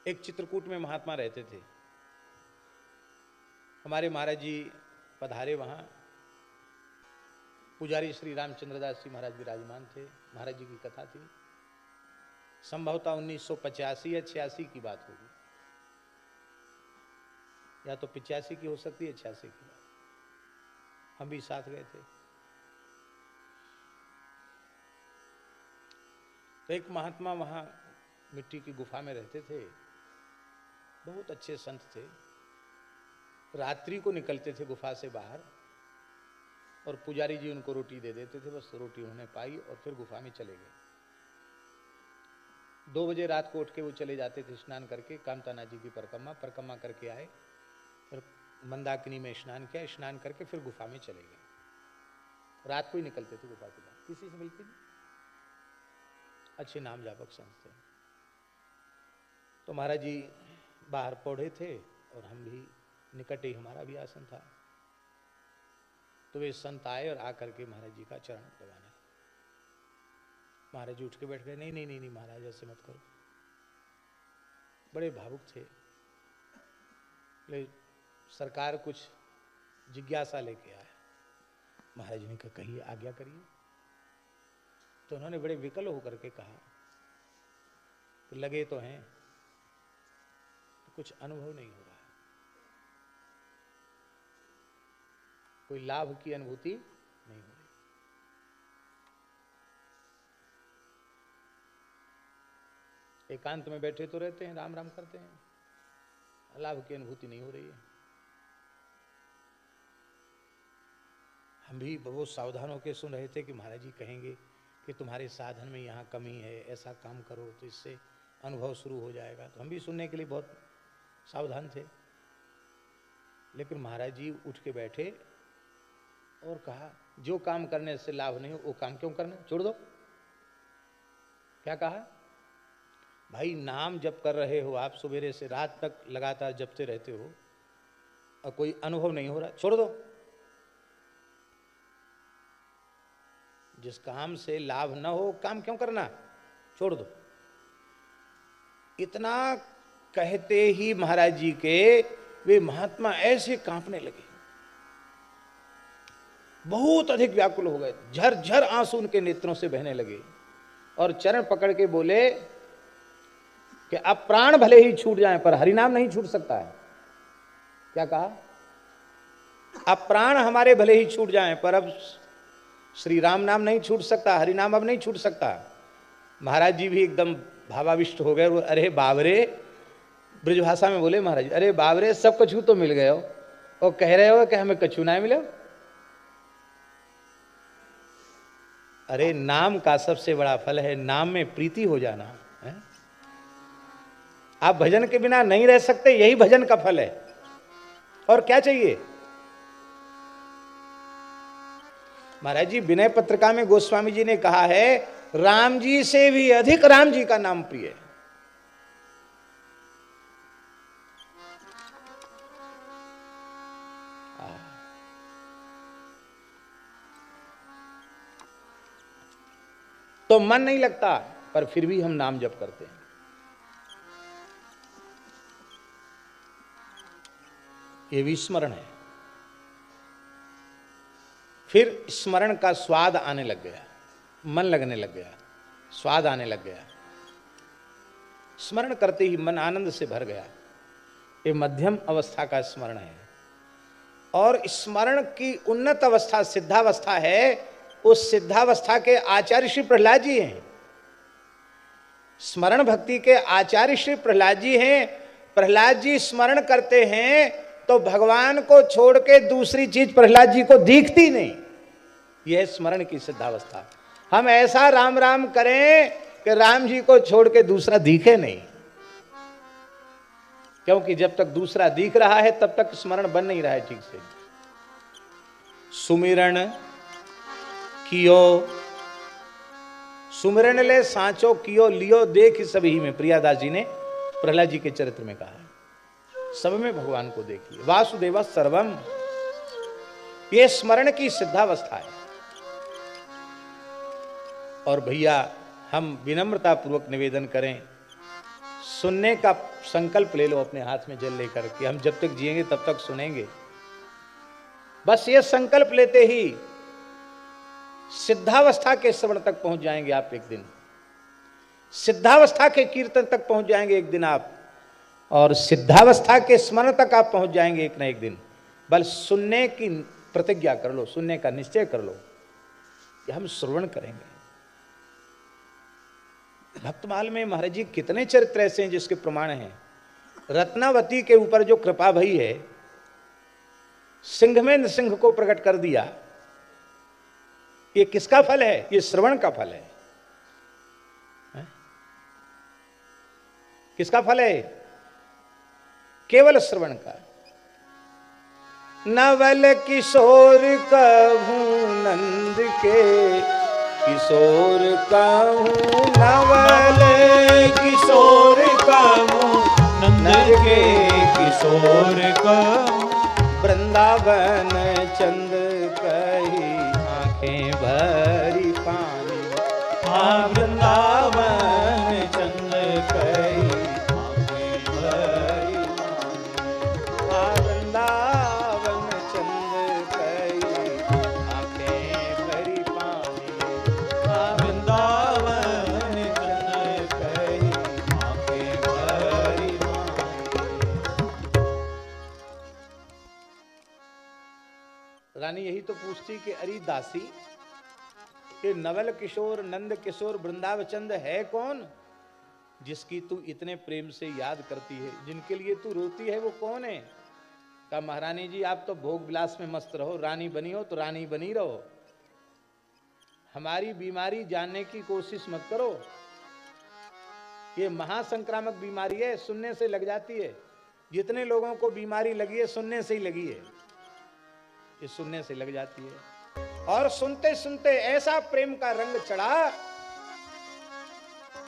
एक चित्रकूट में महात्मा रहते थे। हमारे महाराज जी पधारे वहाँ। पुजारी श्री रामचंद्र दास जी महाराज विराजमान थे। महाराज जी की कथा थी। संभवतः 1985 या 86 की बात होगी, या तो 85 की हो सकती है, 86 की बात। हम भी साथ गए थे। तो एक महात्मा वहाँ मिट्टी की गुफा में रहते थे। बहुत अच्छे संत थे। रात्रि को निकलते थे गुफा से बाहर और पुजारी जी उनको रोटी दे देते थे। बस रोटी उन्होंने पाई और फिर गुफा में चले गए। 2 बजे रात को उठ के वो चले जाते थे स्नान करके। कामताना जी की परिक्रमा करके आए, फिर मंदाकिनी में स्नान किया, स्नान करके फिर गुफा में चले गए। रात को ही निकलते थे गुफा के बाहर, किसी से मिलते नहीं। अच्छे नाम जापक संत थे। तो महाराज जी बाहर पौधे थे और हम भी निकट ही, हमारा भी आसन था। तो वे संत आए और आकर के महाराज जी का चरण दबाने। महाराज जी उठ के बैठ गए। नहीं नहीं नहीं नहीं महाराज, ऐसे मत करो। बड़े भावुक थे। ले सरकार कुछ जिज्ञासा लेके आए। महाराज जी ने कहा कहिए, आज्ञा करिए। तो उन्होंने बड़े विकल होकर के कहा कि लगे तो हैं, तो कुछ अनुभव नहीं हो रहा है, कोई लाभ की अनुभूति नहीं हो रही। एकांत में बैठे तो रहते हैं, राम राम करते हैं, लाभ की अनुभूति नहीं हो रही है। हम भी बहुत सावधान होकर सुन रहे थे कि महाराज जी कहेंगे कि तुम्हारे साधन में यहाँ कमी है, ऐसा काम करो तो इससे अनुभव शुरू हो जाएगा। तो हम भी सुनने के लिए बहुत सावधान थे। लेकिन महाराज जी उठ के बैठे और कहा, जो काम करने से लाभ नहीं हो वो काम क्यों करना, छोड़ दो। क्या कहा? भाई नाम जप कर रहे हो आप, सुबेरे से रात तक लगातार जपते रहते हो और कोई अनुभव नहीं हो रहा, छोड़ दो। जिस काम से लाभ न हो काम क्यों करना, छोड़ दो। इतना कहते ही महाराज जी के वे महात्मा ऐसे कांपने लगे, बहुत अधिक व्याकुल हो गए। झरझर आंसू उनके नेत्रों से बहने लगे और चरण पकड़ के बोले कि अब प्राण भले ही छूट जाए पर हरिनाम नहीं छूट सकता है। क्या कहा? अब प्राण हमारे भले ही छूट जाए पर अब श्री राम नाम नहीं छूट सकता, हरिनाम अब नहीं छूट सकता। महाराज जी भी एकदम भावाविष्ट हो गए। अरे बाबरे, ब्रजभाषा में बोले महाराज, अरे बाबरे, सब कछू तो मिल गए हो और कह रहे हो कि हमें कछू ना मिले। अरे नाम का सबसे बड़ा फल है नाम में प्रीति हो जाना है। आप भजन के बिना नहीं रह सकते, यही भजन का फल है। और क्या चाहिए? महाराज जी विनय पत्रिका में गोस्वामी जी ने कहा है, राम जी से भी अधिक राम जी का नाम प्रिय है। तो मन नहीं लगता पर फिर भी हम नाम जप करते हैं। ये भी स्मरण है। फिर स्मरण का स्वाद आने लग गया, मन लगने लग गया, स्वाद आने लग गया। स्मरण करते ही मन आनंद से भर गया। ये मध्यम अवस्था का स्मरण है। और स्मरण की उन्नत अवस्था सिद्धावस्था है। उस सिद्धावस्था के आचार्य श्री प्रहलाद जी हैं। स्मरण भक्ति के आचार्य श्री प्रहलाद जी हैं। प्रहलाद जी स्मरण करते हैं तो भगवान को छोड़ के दूसरी चीज प्रहलाद जी को दिखती नहीं। यह स्मरण की सिद्धावस्था। हम ऐसा राम राम करें कि राम जी को छोड़ के दूसरा दिखे नहीं, क्योंकि जब तक दूसरा दिख रहा है तब तक स्मरण बन नहीं रहा है ठीक से। सुमिरण कियो, सुमिरण ले सांचो कियो लियो देख सभी में, प्रियादास जी ने प्रहलाद जी के चरित्र में कहा है। सब में भगवान को देखिए। वासुदेव सर्वम, ये स्मरण की सिद्धावस्था है। और भैया हम विनम्रता पूर्वक निवेदन करें, सुनने का संकल्प ले लो अपने हाथ में जल लेकर कि हम जब तक जिएंगे तब तक सुनेंगे। बस ये संकल्प लेते ही सिद्धावस्था के श्रवण तक पहुंच जाएंगे आप एक दिन, सिद्धावस्था के कीर्तन तक पहुंच जाएंगे एक दिन आप, और सिद्धावस्था के स्मरण तक आप पहुंच जाएंगे एक ना एक दिन। बस सुनने की प्रतिज्ञा कर लो, सुनने का निश्चय कर लो कि हम श्रवण करेंगे। भक्तमाल में महाराज जी कितने चरित्र ऐसे हैं जिसके प्रमाण हैं। रत्नावती के ऊपर जो कृपा भई है, सिंह में नृसिंह को प्रकट कर दिया, ये किसका फल है? ये श्रवण का फल है। किसका फल है? केवल श्रवण का। नवल किशोर कहूं नंद के, किशोर कहूं नवल किशोर कहूं नंद के, किशोर कहूं वृंदावन चंद कही आंखें भरी पानी। हाँ वृंदावन चंद कही आंखें भरी पानी। हाँ वृंदावन चंद कही आंखें भरी पानी। हाँ वृंदावन चंद कही आंखें भरी पानी। रानी यही तो पूछती कि अरे दासी, कि नवल किशोर नंद किशोर वृंदावचंद है कौन जिसकी तू इतने प्रेम से याद करती है, जिनके लिए तू रोती है, वो कौन है? कहा महारानी जी आप तो भोग विलास में मस्त रहो, रानी बनी हो तो रानी बनी रहो, हमारी बीमारी जानने की कोशिश मत करो। ये महासंक्रामक बीमारी है, सुनने से लग जाती है। जितने लोगों को बीमारी लगी है सुनने से ही लगी है, ये सुनने से लग जाती है। और सुनते सुनते ऐसा प्रेम का रंग चढ़ा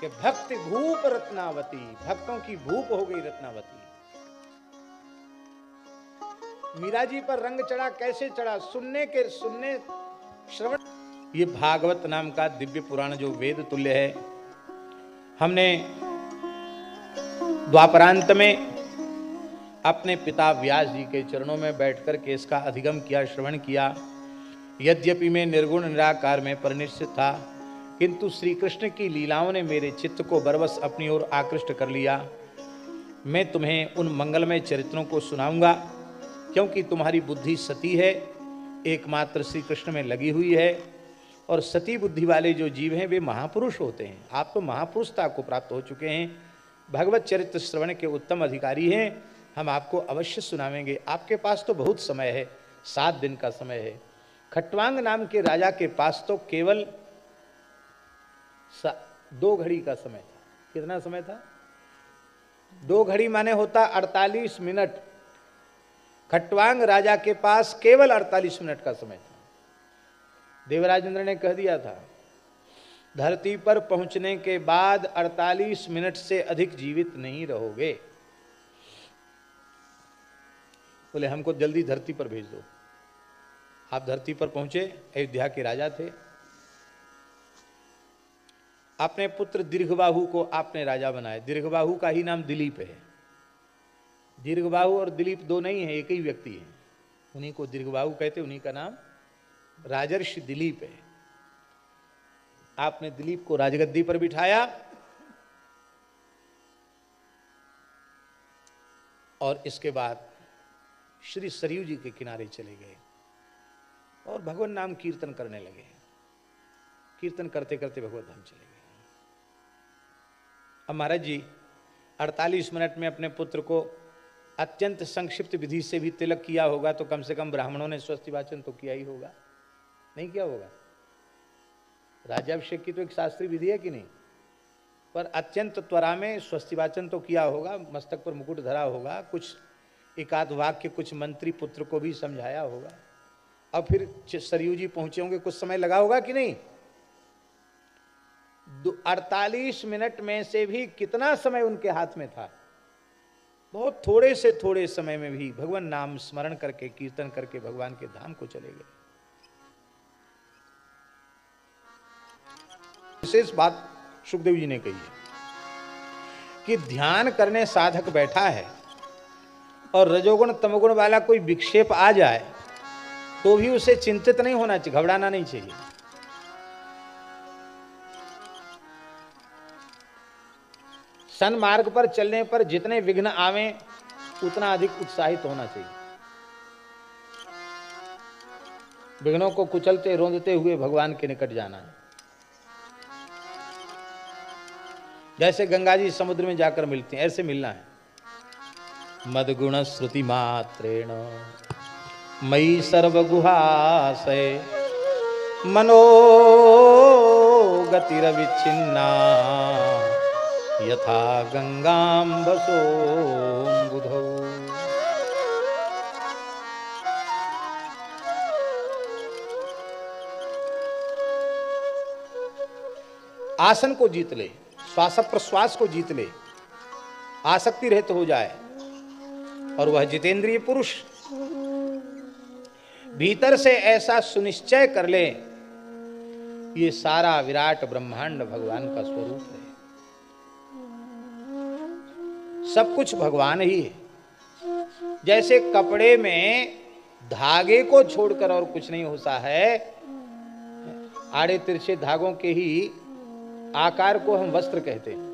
कि भक्ति भूप रत्नावती, भक्तों की भूप हो गई रत्नावती। मीरा जी पर रंग चढ़ा, कैसे चढ़ा? सुनने श्रवण। ये भागवत नाम का दिव्य पुराण जो वेद तुल्य है, हमने द्वापरांत में अपने पिता व्यास जी के चरणों में बैठकर के इसका अधिगम किया, श्रवण किया। यद्यपि मैं निर्गुण निराकार में परिनिष्ठित था, किंतु श्री कृष्ण की लीलाओं ने मेरे चित्त को बरबस अपनी ओर आकृष्ट कर लिया। मैं तुम्हें उन मंगलमय चरित्रों को सुनाऊंगा, क्योंकि तुम्हारी बुद्धि सती है, एकमात्र श्री कृष्ण में लगी हुई है, और सती बुद्धि वाले जो जीव हैं वे महापुरुष होते हैं। आप तो महापुरुषता को प्राप्त हो चुके हैं, भगवत चरित्र श्रवण के उत्तम अधिकारी हैं। हम आपको अवश्य सुनावेंगे। आपके पास तो बहुत समय है, 7 दिन का समय है। खट्वांग नाम के राजा के पास तो केवल 2 घड़ी का समय था। कितना समय था? 2 घड़ी माने होता 48 मिनट। खट्वांग राजा के पास केवल 48 मिनट का समय था। देवराज इंद्र ने कह दिया था, धरती पर पहुंचने के बाद 48 मिनट से अधिक जीवित नहीं रहोगे। बोले हमको जल्दी धरती पर भेज दो। आप धरती पर पहुंचे, अयोध्या के राजा थे। अपने पुत्र दीर्घबाहु को आपने राजा बनाया। दीर्घबाहु का ही नाम दिलीप है। दीर्घबाहु और दिलीप 2 नहीं है, एक ही व्यक्ति है। उन्हीं को दीर्घबाहु कहते, उन्हीं का नाम राजर्षि दिलीप है। आपने दिलीप को राजगद्दी पर बिठाया और इसके बाद श्री सरयू जी के किनारे चले गए और भगवान नाम कीर्तन करने लगे। कीर्तन करते करते भगवत धाम चले गए। अब महाराज जी 48 मिनट में अपने पुत्र को अत्यंत संक्षिप्त विधि से भी तिलक किया होगा, तो कम से कम ब्राह्मणों ने स्वस्ति वाचन तो किया ही होगा, नहीं किया होगा? राज्याभिषेक की तो एक शास्त्रीय विधि है कि नहीं, पर अत्यंत त्वरा में स्वस्ति वाचन तो किया होगा, मस्तक पर मुकुट धरा होगा, कुछ एकाध वाक्य कुछ मंत्री पुत्र को भी समझाया होगा। अब फिर सरयू जी पहुंचे होंगे, कुछ समय लगा होगा कि नहीं? 48 मिनट में से भी कितना समय उनके हाथ में था? बहुत थोड़े से थोड़े समय में भी भगवान नाम स्मरण करके कीर्तन करके भगवान के धाम को चले गए। विशेष बात सुखदेव जी ने कही है, कि ध्यान करने साधक बैठा है और रजोगुण तमोगुण वाला कोई विक्षेप आ जाए तो भी उसे चिंतित नहीं होना चाहिए, घबराना नहीं चाहिए। सन्मार्ग पर चलने पर जितने विघ्न आवें उतना अधिक उत्साहित होना चाहिए। विघ्नों को कुचलते रोंदते हुए भगवान के निकट जाना है। जैसे गंगा जी समुद्र में जाकर मिलते हैं, ऐसे मिलना है। मदगुण श्रुति मात्रेण मयि सर्वगुहाशय मनो गतिरविच्छिन्ना यथा गंगाम्बसोऽम्बुधौ। आसन को जीत ले, श्वास प्रश्वास को जीत ले, आसक्ति रहित हो जाए और वह जितेंद्रिय पुरुष भीतर से ऐसा सुनिश्चय कर ले ये सारा विराट ब्रह्मांड भगवान का स्वरूप है, सब कुछ भगवान ही है। जैसे कपड़े में धागे को छोड़कर और कुछ नहीं होता है, आड़े तिरछे धागों के ही आकार को हम वस्त्र कहते हैं।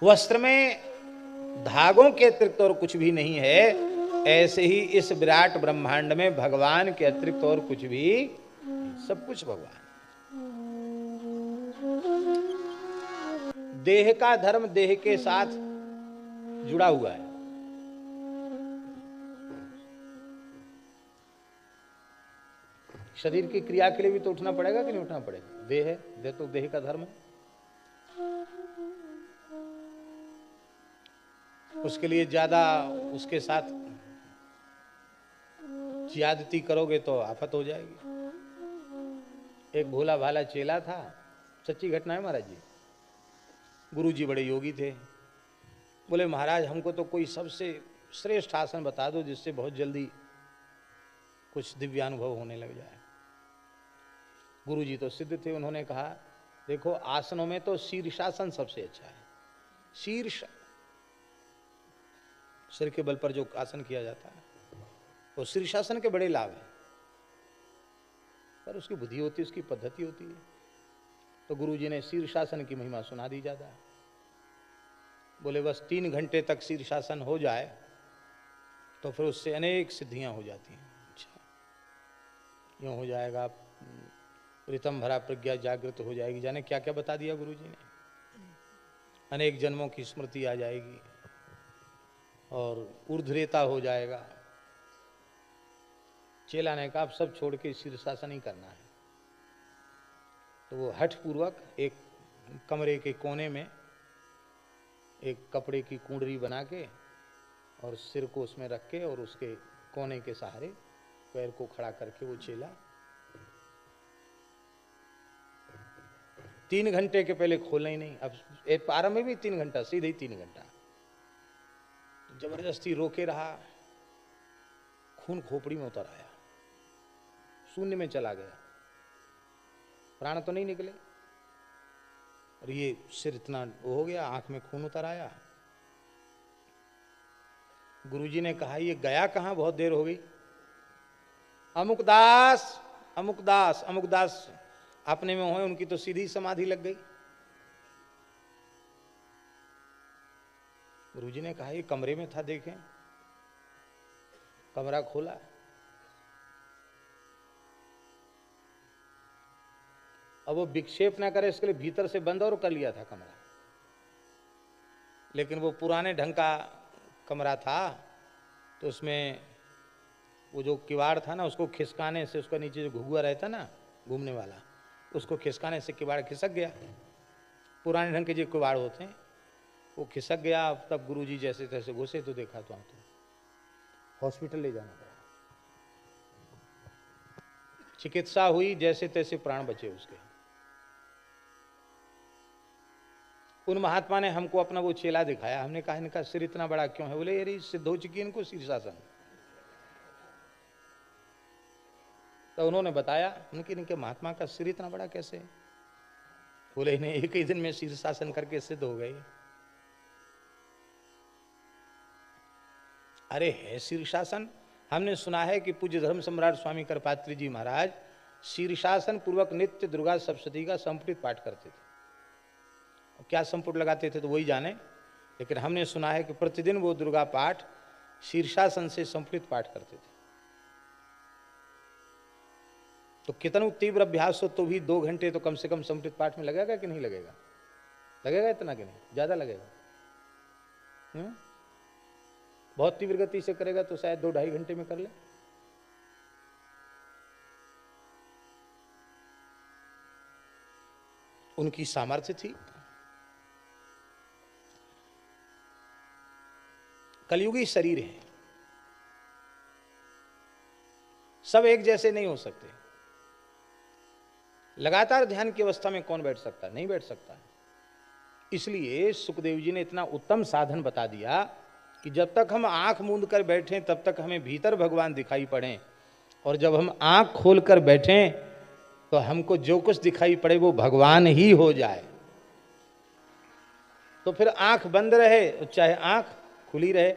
वस्त्र में धागों के अतिरिक्त और कुछ भी नहीं है, ऐसे ही इस विराट ब्रह्मांड में भगवान के अतिरिक्त और कुछ भी, सब कुछ भगवान। देह का धर्म देह के साथ जुड़ा हुआ है। शरीर की क्रिया के लिए भी तो उठना पड़ेगा कि नहीं उठना पड़ेगा? देह है, देह तो देह का धर्म है। उसके लिए ज्यादा उसके साथ ज्यादती करोगे तो आफत हो जाएगी। एक भोला भाला चेला था, सच्ची घटना है महाराज जी। गुरुजी बड़े योगी थे। बोले महाराज हमको तो कोई सबसे श्रेष्ठ आसन बता दो जिससे बहुत जल्दी कुछ दिव्यानुभव होने लग जाए। गुरुजी तो सिद्ध थे, उन्होंने कहा देखो आसनों में तो शीर्षासन सबसे अच्छा है। शीर्ष सिर के बल पर जो आसन किया जाता है वो शीर्षासन के बड़े लाभ हैं, पर उसकी बुद्धि होती है, उसकी पद्धति होती है। तो गुरुजी ने शीर्षासन की महिमा सुना दी ज्यादा। बोले बस 3 घंटे तक शीर्षासन हो जाए तो फिर उससे अनेक सिद्धियां हो जाती हैं। अच्छा यूँ हो जाएगा, प्रीतम भरा प्रज्ञा जागृत हो जाएगी, जाने क्या क्या बता दिया गुरुजी ने। अनेक जन्मों की स्मृति आ जाएगी और ऊर्ध्वरेता हो जाएगा। चेला ने कहा आप सब छोड़ के शीर्षासन ही करना है। तो वो हठ पूर्वक एक कमरे के कोने में एक कपड़े की कुंडरी बना के और सिर को उसमें रख के और उसके कोने के सहारे पैर को खड़ा करके वो चेला 3 घंटे के पहले खोलना ही नहीं। अब एक प्रारंभ में भी 3 घंटा, सीधे ही 3 घंटा जबरदस्ती रोके रहा। खून खोपड़ी में उतर आया, शून्य में चला गया, प्राण तो नहीं निकले और ये सिर इतना हो गया, आंख में खून उतर आया। गुरुजी ने कहा ये गया कहां, बहुत देर हो गई। अमुकदास अमुकदास अमुकदास अपने में हो, उनकी तो सीधी समाधि लग गई। गुरुजी ने कहा ये कमरे में था, देखें। कमरा खोला, अब वो विक्षेप ना करे इसके लिए भीतर से बंद और कर लिया था कमरा। लेकिन वो पुराने ढंग का कमरा था तो उसमें वो जो किवाड़ था ना उसको खिसकाने से, उसका नीचे जो घुघुआ रहता ना घूमने वाला, उसको खिसकाने से किवाड़ खिसक गया। पुराने ढंग के जो किवाड़ होते हैं वो खिसक गया। तब गुरुजी जैसे तैसे घुसे तो देखा तो हॉस्पिटल ले जाना पड़ा। चिकित्सा हुई, जैसे तैसे प्राण बचे उसके। उन महात्मा ने हमको अपना वो चेला दिखाया। हमने कहा इनका सिर इतना बड़ा क्यों है? बोले यार सिद्ध हो चुकी है इनको शीर्षासन। तो उन्होंने बताया उनके महात्मा का सिर इतना बड़ा कैसे है? बोले इन्हें एक ही दिन में शीर्षासन करके सिद्ध हो गए। अरे है शीर्षासन, हमने सुना है कि पूज्य धर्म सम्राट स्वामी करपात्री जी महाराज शीर्षासन पूर्वक नित्य दुर्गा सप्तशती का संपुटित पाठ करते थे। क्या संपुट लगाते थे तो वही जाने, लेकिन हमने सुना है कि प्रतिदिन वो दुर्गा पाठ शीर्षासन से संपुटित पाठ करते थे। तो कितना तीव्र अभ्यास हो तो भी 2 घंटे तो कम से कम संपुटित पाठ में लगेगा कि नहीं लगेगा? लगेगा इतना कि नहीं? ज्यादा लगेगा। बहुत तीव्र गति से करेगा तो शायद 2-2.5 घंटे में कर ले। उनकी सामर्थ्य थी। कलयुगी शरीर है, सब एक जैसे नहीं हो सकते। लगातार ध्यान की अवस्था में कौन बैठ सकता? नहीं बैठ सकता। इसलिए सुखदेव जी ने इतना उत्तम साधन बता दिया कि जब तक हम आंख मूंद कर बैठें तब तक हमें भीतर भगवान दिखाई पड़े, और जब हम आंख खोल कर बैठें तो हमको जो कुछ दिखाई पड़े वो भगवान ही हो जाए। तो फिर आंख बंद रहे चाहे आंख खुली रहे,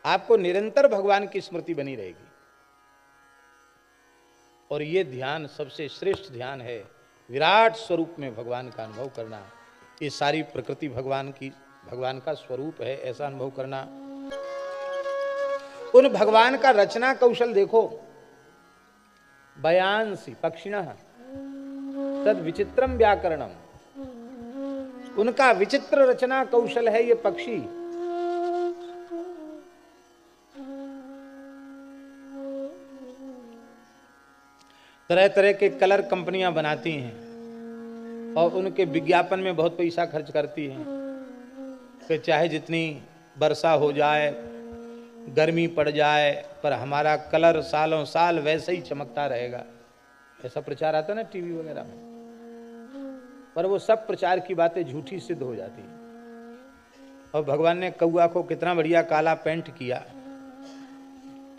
आपको निरंतर भगवान की स्मृति बनी रहेगी। और ये ध्यान सबसे श्रेष्ठ ध्यान है, विराट स्वरूप में भगवान का अनुभव करना। ये सारी प्रकृति भगवान का स्वरूप है, ऐसा अनुभव करना। उन भगवान का रचना कौशल देखो। बयांसी पक्षिणः तद विचित्रम व्याकरणम, उनका विचित्र रचना कौशल है ये पक्षी। तरह तरह के कलर कंपनियां बनाती हैं और उनके विज्ञापन में बहुत पैसा खर्च करती हैं कि चाहे जितनी वर्षा हो जाए, गर्मी पड़ जाए, पर हमारा कलर सालों साल वैसे ही चमकता रहेगा। ऐसा प्रचार आता ना टीवी वगैरह में, पर वो सब प्रचार की बातें झूठी सिद्ध हो जाती हैं। और भगवान ने कौआ को कितना बढ़िया काला पेंट किया,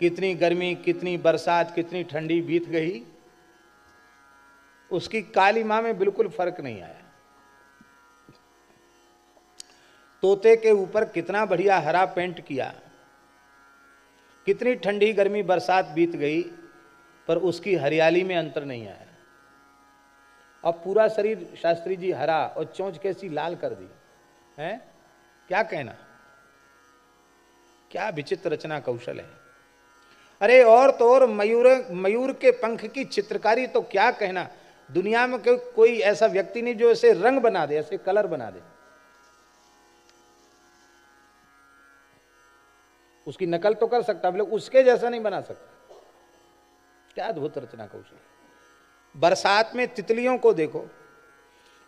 कितनी गर्मी, कितनी बरसात, कितनी ठंडी बीत गई, उसकी काली मां में बिल्कुल फर्क नहीं आया। तोते के ऊपर कितना बढ़िया हरा पेंट किया, कितनी ठंडी गर्मी बरसात बीत गई, पर उसकी हरियाली में अंतर नहीं आया। अब पूरा शरीर शास्त्री जी हरा और चोंच कैसी लाल कर दी है, क्या कहना? क्या विचित्र रचना कौशल है। अरे और तो और मयूर के पंख की चित्रकारी तो क्या कहना। दुनिया में कोई ऐसा व्यक्ति नहीं जो ऐसे रंग बना दे, ऐसे कलर बना दे। उसकी नकल तो कर सकता, लेकिन उसके जैसा नहीं बना सकता। क्या अद्भुत रचना कौशल। बरसात में तितलियों को देखो,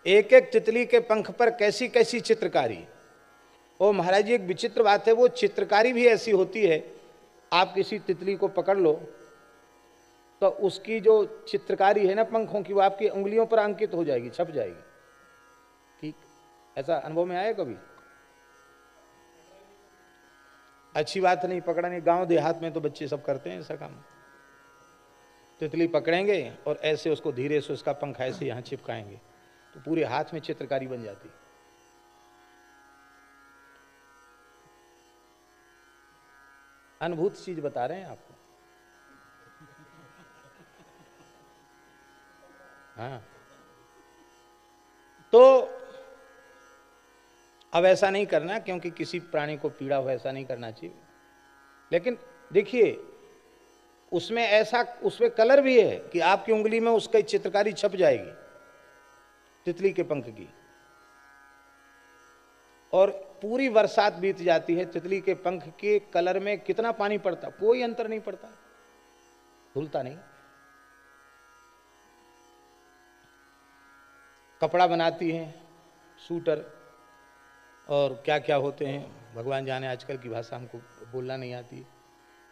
एक एक तितली के पंख पर कैसी कैसी चित्रकारी। ओ महाराज जी, एक विचित्र बात है, वो चित्रकारी भी ऐसी होती है, आप किसी तितली को पकड़ लो तो उसकी जो चित्रकारी है ना पंखों की, वो आपकी उंगलियों पर अंकित हो जाएगी, छप जाएगी। ठीक, ऐसा अनुभव में आया कभी? अच्छी बात नहीं, पकड़ा नहीं। गांव देहात में तो बच्चे सब करते हैं ऐसा काम। तितली पकड़ेंगे और ऐसे उसको धीरे से उसका पंख ऐसे यहां चिपकाएंगे तो पूरे हाथ में चित्रकारी बन जाती। अनुभूत चीज बता रहे हैं आपको। हाँ, तो अब ऐसा नहीं करना, क्योंकि किसी प्राणी को पीड़ा हो, ऐसा नहीं करना चाहिए। लेकिन देखिए, उसमें कलर भी है कि आपकी उंगली में उसकी चित्रकारी छप जाएगी तितली के पंख की, और पूरी बरसात बीत जाती है, तितली के पंख के कलर में कितना पानी पड़ता, कोई अंतर नहीं पड़ता, धुलता नहीं। कपड़ा बनाती हैं, सूटर और क्या क्या होते हैं भगवान जाने, आजकल की भाषा हमको बोलना नहीं आती।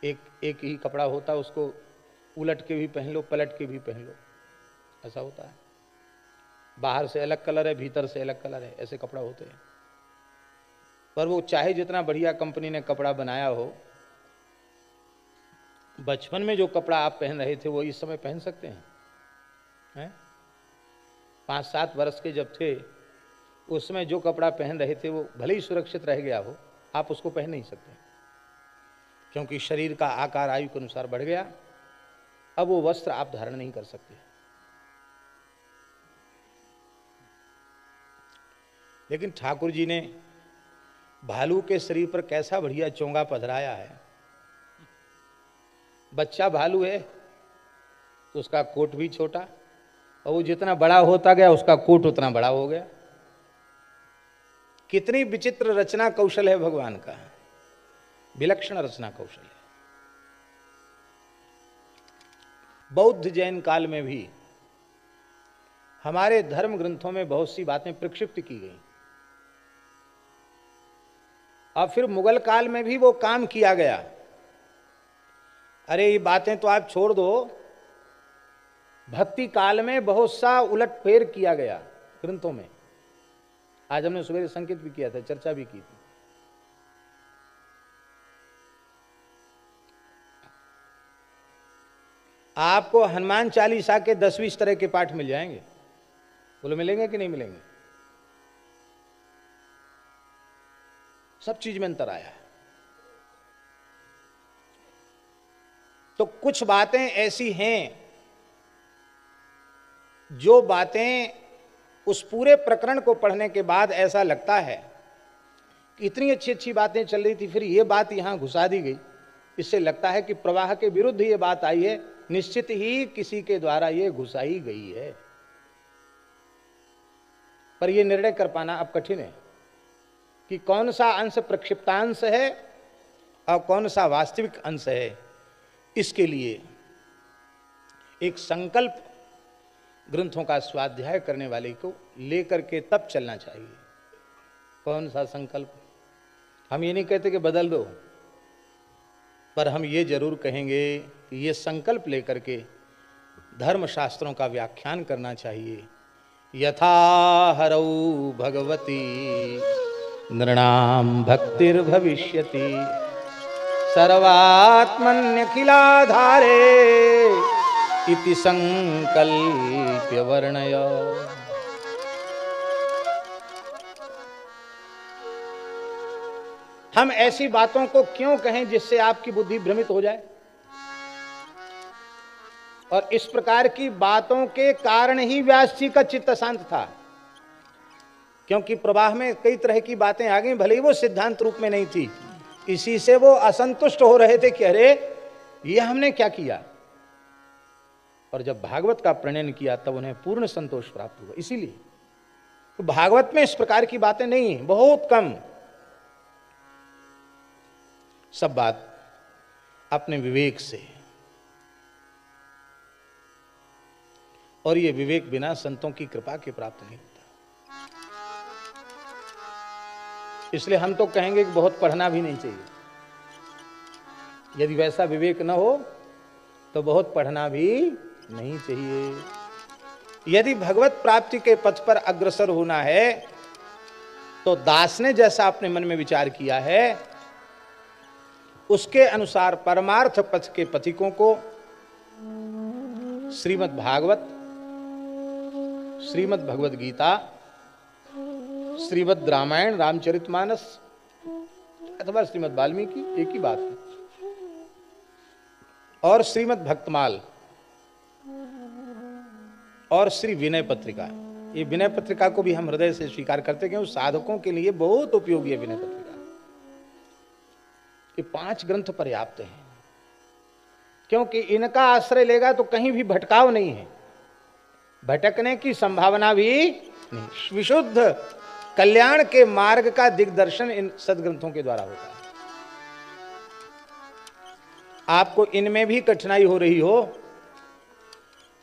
एक ही कपड़ा होता है, उसको उलट के भी पहन लो, पलट के भी पहन लो, ऐसा होता है। बाहर से अलग कलर है, भीतर से अलग कलर है, ऐसे कपड़ा होते हैं। पर वो चाहे जितना बढ़िया कंपनी ने कपड़ा बनाया हो, बचपन में जो कपड़ा आप पहन रहे थे वो इस समय पहन सकते हैं? 5-7 वर्ष के जब थे उसमें जो कपड़ा पहन रहे थे वो भले ही सुरक्षित रह गया हो, आप उसको पहन नहीं सकते, क्योंकि शरीर का आकार आयु के अनुसार बढ़ गया। अब वो वस्त्र आप धारण नहीं कर सकते। लेकिन ठाकुर जी ने भालू के शरीर पर कैसा बढ़िया चोंगा पधराया है। बच्चा भालू है तो उसका कोट भी छोटा, और वो जितना बड़ा होता गया उसका कोट उतना बड़ा हो गया। कितनी विचित्र रचना कौशल है भगवान का, विलक्षण रचना कौशल है। बौद्ध जैन काल में भी हमारे धर्म ग्रंथों में बहुत सी बातें प्रक्षिप्त की गई, और फिर मुगल काल में भी वो काम किया गया। अरे ये बातें तो आप छोड़ दो, भक्ति काल में बहुत सा उलटफेर किया गया ग्रंथों में। आज हमने सवेरे संकेत भी किया था, चर्चा भी की थी। आपको हनुमान चालीसा के 10-20 तरह के पाठ मिल जाएंगे। बोलो मिलेंगे कि नहीं मिलेंगे? सब चीज में अंतर आया है। तो कुछ बातें ऐसी हैं जो बातें उस पूरे प्रकरण को पढ़ने के बाद ऐसा लगता है कि इतनी अच्छी अच्छी बातें चल रही थी, फिर ये बात यहां घुसा दी गई। इससे लगता है कि प्रवाह के विरुद्ध ये बात आई है, निश्चित ही किसी के द्वारा ये घुसाई गई है। पर यह निर्णय कर पाना अब कठिन है कि कौन सा अंश प्रक्षिप्तांश है और कौन सा वास्तविक अंश है। इसके लिए एक संकल्प ग्रंथों का स्वाध्याय करने वाले को लेकर के तब चलना चाहिए। कौन सा संकल्प? हम ये नहीं कहते कि बदल दो, पर हम ये जरूर कहेंगे कि ये संकल्प लेकर के धर्म शास्त्रों का व्याख्यान करना चाहिए। यथा हरौ भगवती नृणाम भक्तिर्भविष्यति सर्वात्मन्यखिलाधारे इति संकल्प्य वर्णय। हम ऐसी बातों को क्यों कहें जिससे आपकी बुद्धि भ्रमित हो जाए? और इस प्रकार की बातों के कारण ही व्यास जी का चित्त शांत था, क्योंकि प्रवाह में कई तरह की बातें आ गई, भले ही वो सिद्धांत रूप में नहीं थी। इसी से वो असंतुष्ट हो रहे थे कि अरे ये हमने क्या किया। और जब भागवत का प्रणयन किया तब उन्हें पूर्ण संतोष प्राप्त हुआ। इसीलिए तो भागवत में इस प्रकार की बातें नहीं है, बहुत कम। सब बात अपने विवेक से, और ये विवेक बिना संतों की कृपा के प्राप्त नहीं होता। इसलिए हम तो कहेंगे कि बहुत पढ़ना भी नहीं चाहिए। यदि वैसा विवेक न हो तो बहुत पढ़ना भी नहीं चाहिए। यदि भगवत प्राप्ति के पथ पर अग्रसर होना है तो दास ने जैसा अपने मन में विचार किया है उसके अनुसार परमार्थ पथ के पथिकों को श्रीमद् भागवत, श्रीमद् भगवद गीता, श्रीमद् रामायण रामचरितमानस अथवा श्रीमद् वाल्मीकि, एक ही बात है, और श्रीमद् भक्तमाल और श्री विनय पत्रिका। ये विनय पत्रिका को भी हम हृदय से स्वीकार करते हैं क्योंकि साधकों के लिए बहुत उपयोगी है विनय पत्रिका। ये 5 ग्रंथ पर्याप्त हैं, क्योंकि इनका आश्रय लेगा तो कहीं भी भटकाव नहीं है, भटकने की संभावना भी नहीं। विशुद्ध कल्याण के मार्ग का दिग्दर्शन इन सदग्रंथों के द्वारा होता है। आपको इनमें भी कठिनाई हो रही हो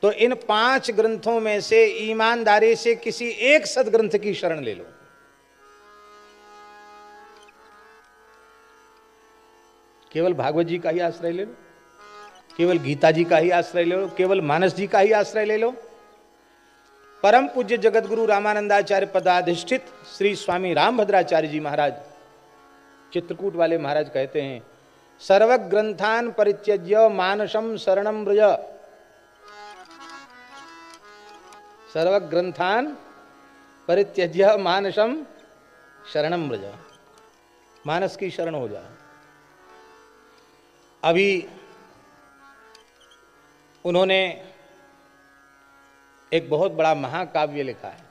तो इन 5 ग्रंथों में से ईमानदारी से किसी एक सदग्रंथ की शरण ले लो। केवल भागवत जी का ही आश्रय ले लो, केवल गीता जी का ही आश्रय ले लो, केवल मानस जी का ही आश्रय ले लो। परम पूज्य जगतगुरु रामानंदाचार्य पदाधिष्ठित श्री स्वामी रामभद्राचार्य जी महाराज, चित्रकूट वाले महाराज कहते हैं, सर्वग्रंथान परित्यज्य मानसम शरणम व्रज। सर्वग्रंथान परित्यज्य मानसम शरणम व्रज, मानस की शरण हो जा। अभी उन्होंने एक बहुत बड़ा महाकाव्य लिखा है,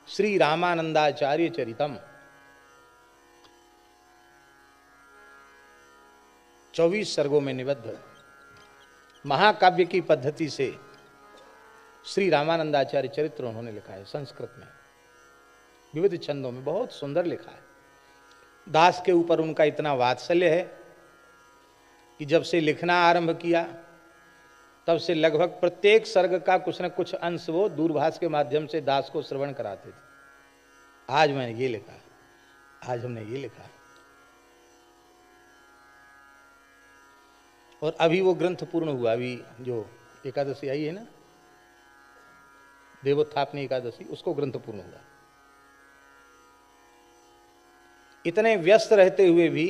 श्री रामानंदाचार्य चरितम। 24 सर्गों में निबद्ध महाकाव्य की पद्धति से श्री रामानंदाचार्य चरित्र उन्होंने लिखा है, संस्कृत में विविध छंदों में, बहुत सुंदर लिखा है। दास के ऊपर उनका इतना वात्सल्य है कि जब से लिखना आरंभ किया तब से लगभग प्रत्येक सर्ग का कुछ न कुछ अंश वो दूरभाष के माध्यम से दास को श्रवण कराते थे। आज मैंने ये लिखा, आज हमने ये लिखा, और अभी वो ग्रंथ पूर्ण हुआ। अभी जो एकादशी आई है ना, देवोत्थापनी एकादशी, उसको ग्रंथ पूर्ण हुआ। इतने व्यस्त रहते हुए भी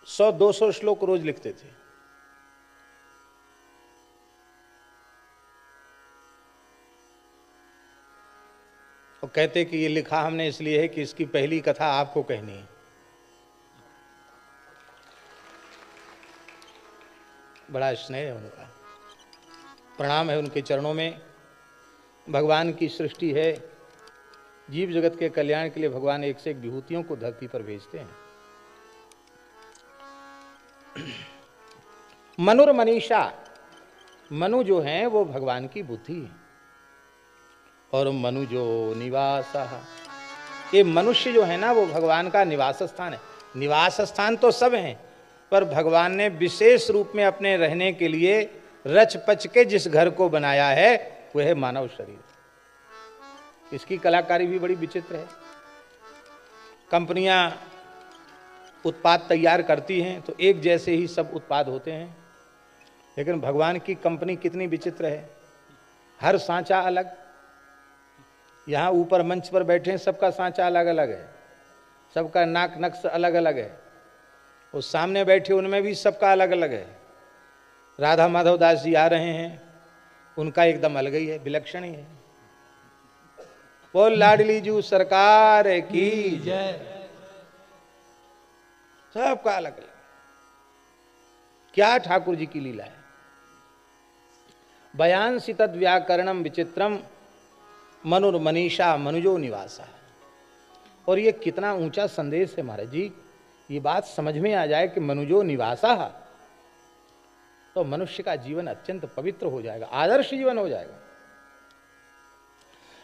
100-200 श्लोक रोज लिखते थे। और कहते कि ये लिखा हमने इसलिए है कि इसकी पहली कथा आपको कहनी है। बड़ा स्नेह है उनका, प्रणाम है उनके चरणों में। भगवान की सृष्टि है, जीव जगत के कल्याण के लिए भगवान एक से एक विभूतियों को धरती पर भेजते हैं। मनुर्मनीषा, मनु जो हैं वो भगवान की बुद्धि है, और मनु जो निवास, ये मनुष्य जो है ना वो भगवान का निवास स्थान है। निवास स्थान तो सब हैं, पर भगवान ने विशेष रूप में अपने रहने के लिए रच पच के जिस घर को बनाया है वह है मानव शरीर। इसकी कलाकारी भी बड़ी विचित्र है। कंपनियां उत्पाद तैयार करती हैं तो एक जैसे ही सब उत्पाद होते हैं, लेकिन भगवान की कंपनी कितनी विचित्र है। हर सांचा अलग, यहाँ ऊपर मंच पर बैठे हैं सबका सांचा अलग अलग है, सबका नाक नक्श अलग अलग है, और सामने बैठे उनमें भी सबका अलग अलग है। राधा माधव दास जी आ रहे हैं, उनका एकदम अलग ही है, विलक्षण ही है। वो लाडली जू सरकार की जय, सबका अलग अलग। क्या ठाकुर जी की लीला है। बयानसी तद व्याकरणम विचित्रम मनुर्मनीषा मनुजो निवासा। और ये कितना ऊंचा संदेश है महाराज जी। ये बात समझ में आ जाए कि मनुजो निवासा, तो मनुष्य का जीवन अत्यंत पवित्र हो जाएगा, आदर्श जीवन हो जाएगा।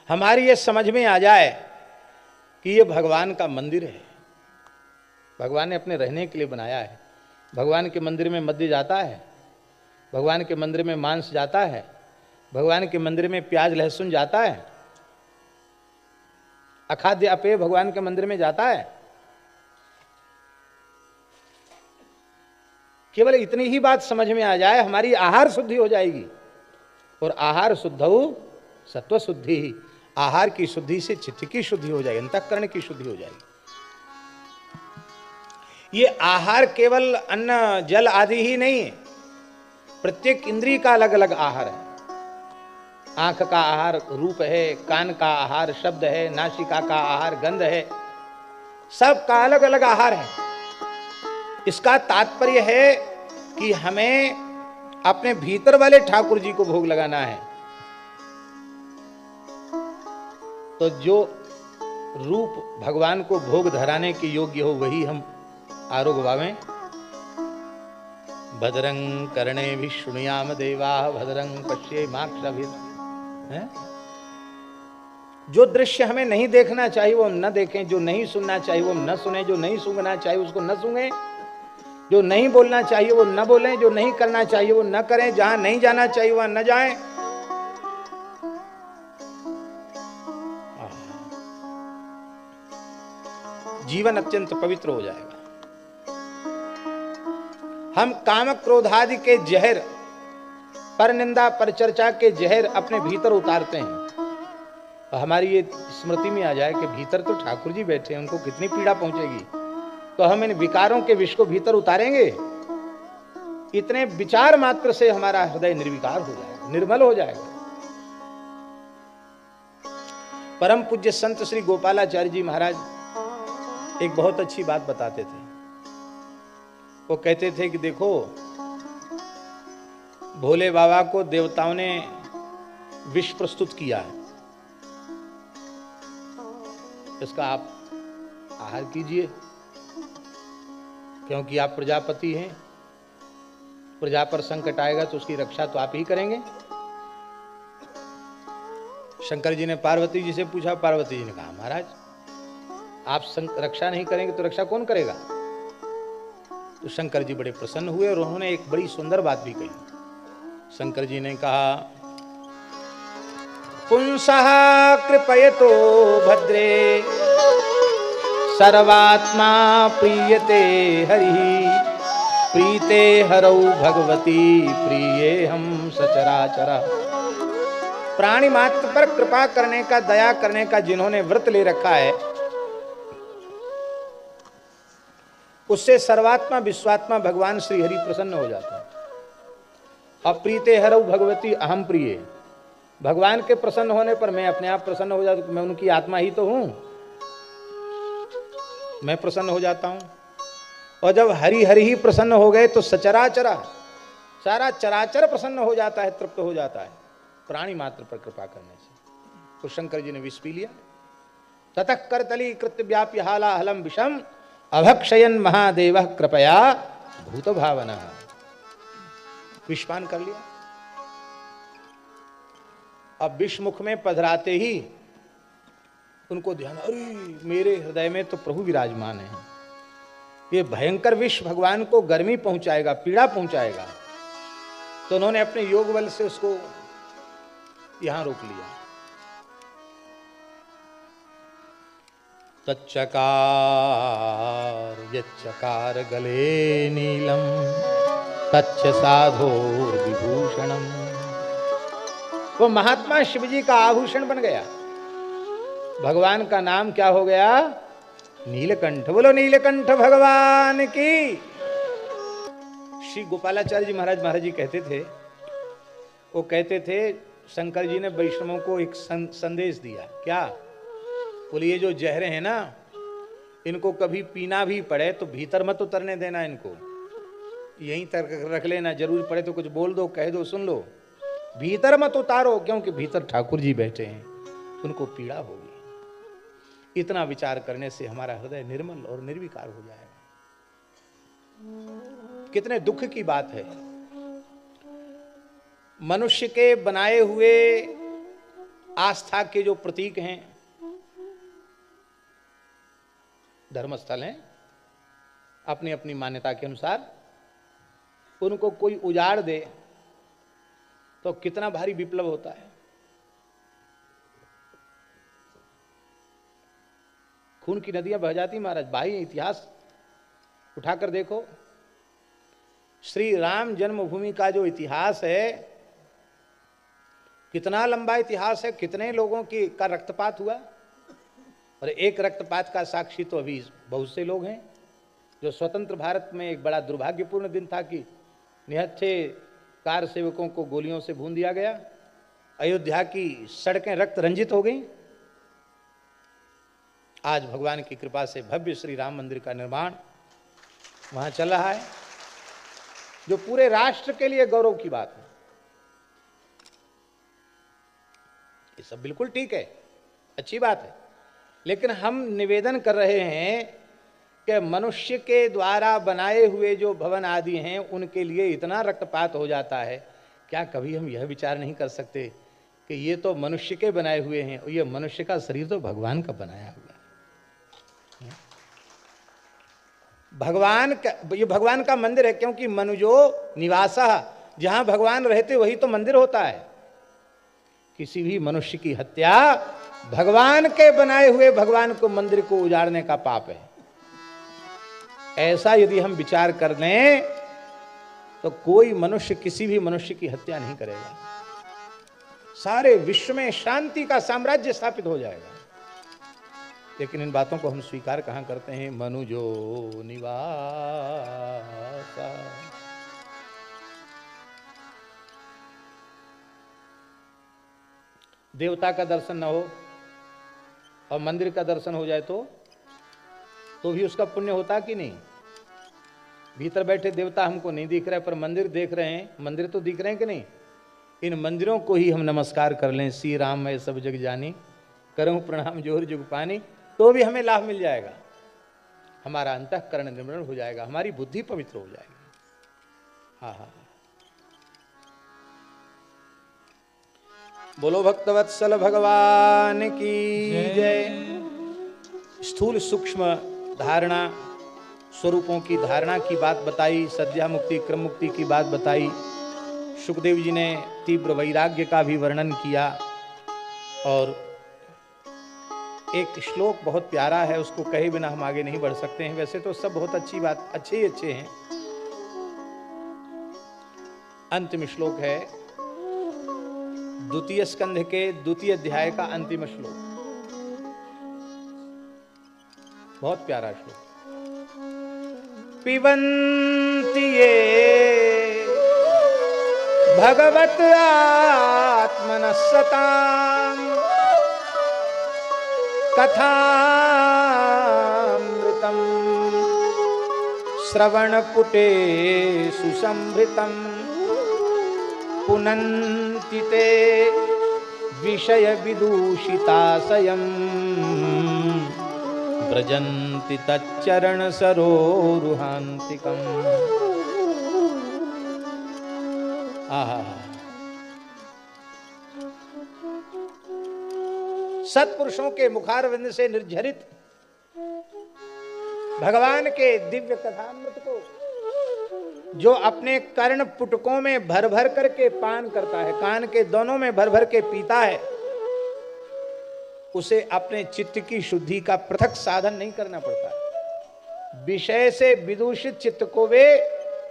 हमारी ये समझ में आ जाए कि ये भगवान का मंदिर है, भगवान ने अपने रहने के लिए बनाया है। भगवान के मंदिर में मद्य जाता है, भगवान के मंदिर में मांस जाता है, भगवान के मंदिर में प्याज लहसुन जाता है, अखाद्य अपेय भगवान के मंदिर में जाता है। केवल इतनी ही बात समझ में आ जाए, हमारी आहार शुद्धि हो जाएगी। और आहार शुद्धौ सत्व शुद्धि, आहार की शुद्धि से चित्त की शुद्धि हो जाएगी, अंतःकरण की शुद्धि हो जाएगी। ये आहार केवल अन्न जल आदि ही नहीं है, प्रत्येक इंद्रिय का अलग अलग आहार है। आंख का आहार रूप है, कान का आहार शब्द है, नासिका का आहार गंध है, सब का अलग अलग आहार है। इसका तात्पर्य है कि हमें अपने भीतर वाले ठाकुर जी को भोग लगाना है। तो जो रूप भगवान को भोग धराने के योग्य हो वही हम आरोग्य भावें। भद्रं कर्णे भी शृणुयाम देवा भद्रं पश्येमाक्षभिर्। जो दृश्य हमें नहीं देखना चाहिए वो हम न देखें, जो नहीं सुनना चाहिए वो हम न सुने, जो नहीं सूंघना चाहिए उसको न सूंघें, जो नहीं बोलना चाहिए वो न बोलें, जो नहीं करना चाहिए वो न करें, जहां नहीं जाना चाहिए वहां न जाएं। जीवन अत्यंत पवित्र हो जाएगा। हम काम क्रोधादि के जहर, पर निंदा पर चर्चा के जहर अपने भीतर उतारते हैं। हमारी ये स्मृति में आ जाए कि भीतर तो ठाकुर जी बैठे हैं, उनको कितनी पीड़ा पहुंचेगी, तो हम इन विकारों के विष को भीतर उतारेंगे। इतने विचार मात्र से हमारा हृदय निर्विकार हो जाएगा, निर्मल हो जाएगा। परम पूज्य संत श्री गोपालाचार्य जी महाराज एक बहुत अच्छी बात बताते थे। वो कहते थे कि देखो, भोले बाबा को देवताओं ने विष प्रस्तुत किया है, इसका आप आहार कीजिए, क्योंकि आप प्रजापति हैं, प्रजा पर संकट आएगा तो उसकी रक्षा तो आप ही करेंगे। शंकर जी ने पार्वती जी से पूछा, पार्वती जी ने कहा महाराज आप रक्षा नहीं करेंगे तो रक्षा कौन करेगा? तो शंकर जी बड़े प्रसन्न हुए और उन्होंने एक बड़ी सुंदर बात भी कही। शंकर जी ने कहा, पुंसः कृपयतो भद्रे सर्वात्मा प्रीयते हरि, प्रीते हरौ भगवती प्रिये हम सचराचरा। प्राणी मात्र पर कृपा करने का, दया करने का जिन्होंने व्रत ले रखा है, उससे सर्वात्मा विश्वात्मा भगवान श्री हरि प्रसन्न हो जाता है। अप्रीते हरौ भगवती अहम प्रिय, भगवान के प्रसन्न होने पर मैं अपने आप प्रसन्न हो जाता हूं। मैं उनकी आत्मा ही तो हूं, मैं प्रसन्न हो जाता हूं। और जब हरि हरि ही प्रसन्न हो गए तो सचराचरा, सारा चराचर प्रसन्न हो जाता है, तृप्त हो जाता है प्राणी मात्र पर कृपा करने से। तो शंकर जी ने विष पी लिया। ततः करतली कृत्य व्याप्य हाला हलम विषम अभक्षयन महादेव कृपया भूत भावना, विषपान कर लिया। अब विष मुख में पधराते ही उनको ध्यान, अरे मेरे हृदय में तो प्रभु विराजमान है, ये भयंकर विष भगवान को गर्मी पहुंचाएगा, पीड़ा पहुंचाएगा। तो उन्होंने अपने योग बल से उसको यहां रोक लिया। तच्चकार यच्चकार गले नीलम तच्च साधोर विभूषणम, वो महात्मा शिव जी का आभूषण बन गया। भगवान का नाम क्या हो गया? नीलकंठ। बोलो नीलकंठ भगवान की। श्री गोपालाचार्य जी महाराज जी कहते थे, वो कहते थे शंकर जी ने वैष्णवों को एक संदेश दिया। क्या? बोले ये जो जहरे हैं ना, इनको कभी पीना भी पड़े तो भीतर मत उतरने देना, इनको यहीं तक रख लेना, जरूर पड़े तो कुछ बोल दो, कह दो, सुन लो, भीतर मत उतारो, क्योंकि भीतर ठाकुर जी बैठे हैं, उनको पीड़ा होगी। इतना विचार करने से हमारा हृदय निर्मल और निर्विकार हो जाएगा। कितने दुख की बात है, मनुष्य के बनाए हुए आस्था के जो प्रतीक हैं, धर्मस्थल हैं, अपनी अपनी मान्यता के अनुसार, उनको कोई उजाड़ दे तो कितना भारी विप्लव होता है। खून की नदियां बह जाती महाराज। बाह्य इतिहास उठाकर देखो, श्री राम जन्मभूमि का जो इतिहास है, कितना लंबा इतिहास है, कितने लोगों की का रक्तपात हुआ। और एक रक्तपात का साक्षी तो अभी बहुत से लोग हैं। जो स्वतंत्र भारत में एक बड़ा दुर्भाग्यपूर्ण दिन था कि निहत्थे कार सेवकों को गोलियों से भून दिया गया, अयोध्या की सड़कें रक्त रंजित हो गईं। आज भगवान की कृपा से भव्य श्री राम मंदिर का निर्माण वहां चल रहा है, जो पूरे राष्ट्र के लिए गौरव की बात है। ये सब बिल्कुल ठीक है, अच्छी बात है, लेकिन हम निवेदन कर रहे हैं कि मनुष्य के द्वारा बनाए हुए जो भवन आदि हैं, उनके लिए इतना रक्तपात हो जाता है। क्या कभी हम यह विचार नहीं कर सकते कि ये तो मनुष्य के बनाए हुए हैं, और ये मनुष्य का शरीर तो भगवान का बनाया हुआ है। ये भगवान का मंदिर है, क्योंकि मनुजो निवासः, जहां भगवान रहते वही तो मंदिर होता है। किसी भी मनुष्य की हत्या भगवान के बनाए हुए भगवान को, मंदिर को उजाड़ने का पाप है। ऐसा यदि हम विचार कर लें तो कोई मनुष्य किसी भी मनुष्य की हत्या नहीं करेगा, सारे विश्व में शांति का साम्राज्य स्थापित हो जाएगा। लेकिन इन बातों को हम स्वीकार कहां करते हैं? मनुजो निवासा। देवता का दर्शन न हो और मंदिर का दर्शन हो जाए तो भी उसका पुण्य होता कि नहीं? भीतर बैठे देवता हमको नहीं दिख रहे पर मंदिर देख रहे हैं, मंदिर तो दिख रहे हैं कि नहीं? इन मंदिरों को ही हम नमस्कार कर लें, श्री राम मैं सब जग जानी, करूं प्रणाम जोहर जुग पानी, तो भी हमें लाभ मिल जाएगा। हमारा अंतःकरण निर्मल हो जाएगा, हमारी बुद्धि पवित्र हो जाएगी। हाँ हाँ, बोलो भक्तवत्सल भगवान की जय। स्थूल सूक्ष्म धारणा स्वरूपों की धारणा की बात बताई, सद्या मुक्ति क्रम मुक्ति की बात बताई। सुखदेव जी ने तीव्र वैराग्य का भी वर्णन किया और एक श्लोक बहुत प्यारा है, उसको कहे बिना हम आगे नहीं बढ़ सकते हैं। वैसे तो सब बहुत अच्छी बात, अच्छे ही अच्छे हैं। अंतिम श्लोक है द्वितीय स्कंध के द्वितीय अध्याय का अंतिम श्लोक, बहुत प्यारा श्लोक। पिबन्ति ये भगवत आत्मनस्सताम् कथामृतम् श्रवणपुटेषु संभृतम् पुनन्ति ते विषयविदूषिताशयम् व्रजन्ति तच्चरण सरोरुहान्तिकम्। आहा, सत्पुरुषों के मुखारविंद से निर्झरित भगवान के दिव्य कथामृत को जो अपने कर्ण पुटकों में भर भर करके पान करता है, कान के दोनों में भर भर के पीता है, उसे अपने चित्त की शुद्धि का पृथक साधन नहीं करना पड़ता। विषय से विदूषित चित्त को वे